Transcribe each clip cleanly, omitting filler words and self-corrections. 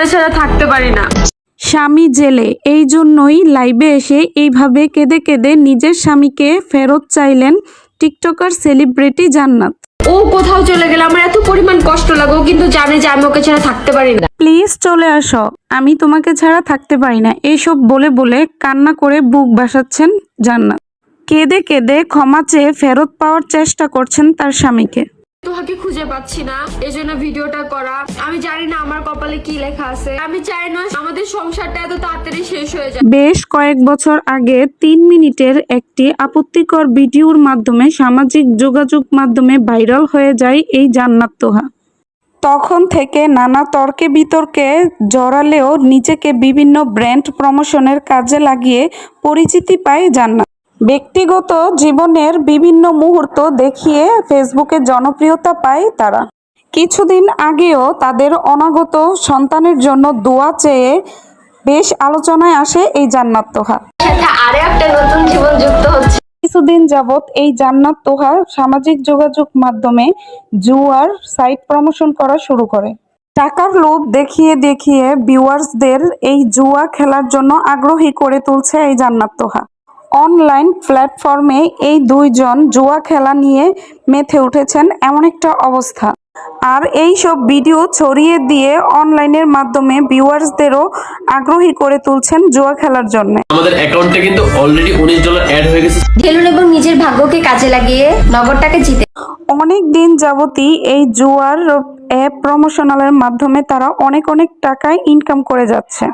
ওকে ছাড়া থাকতে পারি না। স্বামী জেলে, এই জন্যই লাইভে এসে এইভাবে কেঁদে কেঁদে নিজের স্বামীকে ফেরত চাইলেন টিকটকার সেলিব্রিটি জান্নাত। ও কোথাও চলে গেলে আমার এত পরিমাণ কষ্ট লাগে, ও কিন্তু জানে যে আমি ওকে ছাড়া থাকতে পারি না। প্লিজ চলে আসো, আমি তোমাকে ছাড়া থাকতে পারি না, এইসব বলে বলে কান্না করে বুক ভাসাচ্ছেন জান্নাত। কেঁদে কেঁদে ক্ষমা চেয়ে ফেরত পাওয়ার চেষ্টা করছেন তার স্বামীকে। তোহাকে খুঁজে পাচ্ছি না, এজন্য ভিডিওটা করা। আমি জানি না আমার কপালে কি লেখা আছে। আমি চাই না আমাদের সংসারটা এত তাড়াতাড়ি শেষ হয়ে যায়। বেশ কয়েক বছর আগে 3 মিনিটের একটি আপত্তিকর ভিডিওর মাধ্যমে সামাজিক যোগাযোগ মাধ্যমে ভাইরাল হয়ে যায় এই জান্নাত তোহা। তখন থেকে নানা তর্কে বিতর্কে জড়ালেও নিজেকে বিভিন্ন ব্র্যান্ড প্রমোশনের কাজে লাগিয়ে পরিচিতি পায় জান্নাত। ব্যক্তিগত জীবনের বিভিন্ন মুহূর্ত দেখিয়ে ফেসবুকে জনপ্রিয়তা পায় তারা। কিছুদিন আগেও তাদের অনাগত সন্তানের জন্য দোয়া চেয়ে বেশ আলোচনায় আসে এই জান্নাত তোহা। সাথে আরো একটা নতুন জীবন যুক্ত হচ্ছে। কিছুদিন যাবৎ এই জান্নাত তোহা সামাজিক যোগাযোগ মাধ্যমে জুয়ার সাইট প্রমোশন করা শুরু করে। টাকার লোভ দেখিয়ে দেখিয়ে ভিউয়ার্সদের এই জুয়া খেলার জন্য আগ্রহী করে তুলছে এই জান্নাত তোহা। অনলাইন প্ল্যাটফর্মে এই দুইজন জুয়া খেলা নিয়ে মেতে উঠেছেন এমন একটা অবস্থা। আর এই সব ভিডিও ছড়িয়ে দিয়ে অনলাইনের মাধ্যমে ভিউয়ার্সদেরও আগ্রহী করে তুলছেন জুয়া খেলার জন্য। আমাদের অ্যাকাউন্টে কিন্তু অলরেডি $19 অ্যাড হয়ে গেছে। ঢেলুন এবং নিজের ভাগ্যকে কাজে লাগিয়ে নগদ টাকা জিতে। অনেক দিন যাবতই এই জুয়ার অ্যাপ প্রমোশনালের মাধ্যমে তারা অনেক টাকায় ইনকাম করে যাচ্ছে।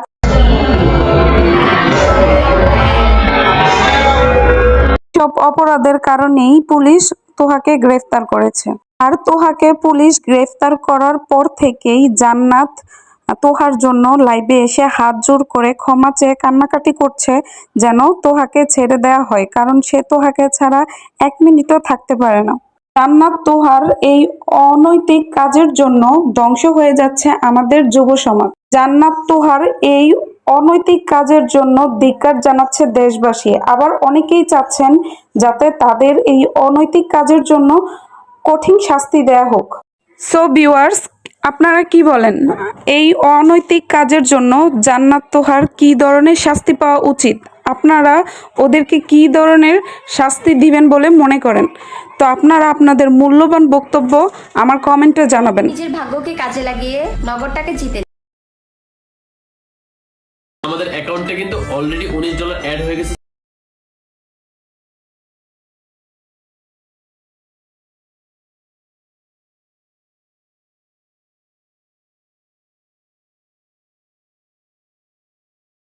সব অপরাধের কারণেই পুলিশ তোহাকে গ্রেফতার করেছে। আর তোহাকে পুলিশ গ্রেফতার করার পর থেকেই জান্নাত তোহার জন্য লাইভে এসে হাত জোড় করে ক্ষমা চেয়ে কান্নাকাটি করছে যেন তোহাকে ছেড়ে দেওয়া হয়, কারণ সে তোহাকে ছাড়া 1 মিনিটও থাকতে পারে না। জান্নাত তোহার এই অনৈতিক কাজের জন্য ধ্বংস হয়ে যাচ্ছে আমাদের যুব সমাজ। জান্নাত তোহার এই অনৈতিক কাজের জন্য ধিক্কার জানাচ্ছে দেশবাসী। আবার অনেকেই চাচ্ছেন যাতে তাদের এই অনৈতিক কাজের জন্য কঠিন শাস্তি দেয়া হোক। সো ভিউয়ার্স, আপনারা কি বলেন? এই অনৈতিক কাজের জন্য জান্নাত তোহার কি ধরনের শাস্তি পাওয়া উচিত? আপনারা ওদেরকে কি ধরনের শাস্তি দিবেন বলে মনে করেন? তো আপনারা আপনাদের মূল্যবান বক্তব্য আমার কমেন্টে জানাবেন। নিজের ভাগ্যকে কাজে লাগিয়ে নগদ টাকা জিতে। আমাদের অ্যাকাউন্টে কিন্তু অলরেডি $19 অ্যাড হয়ে গেছে।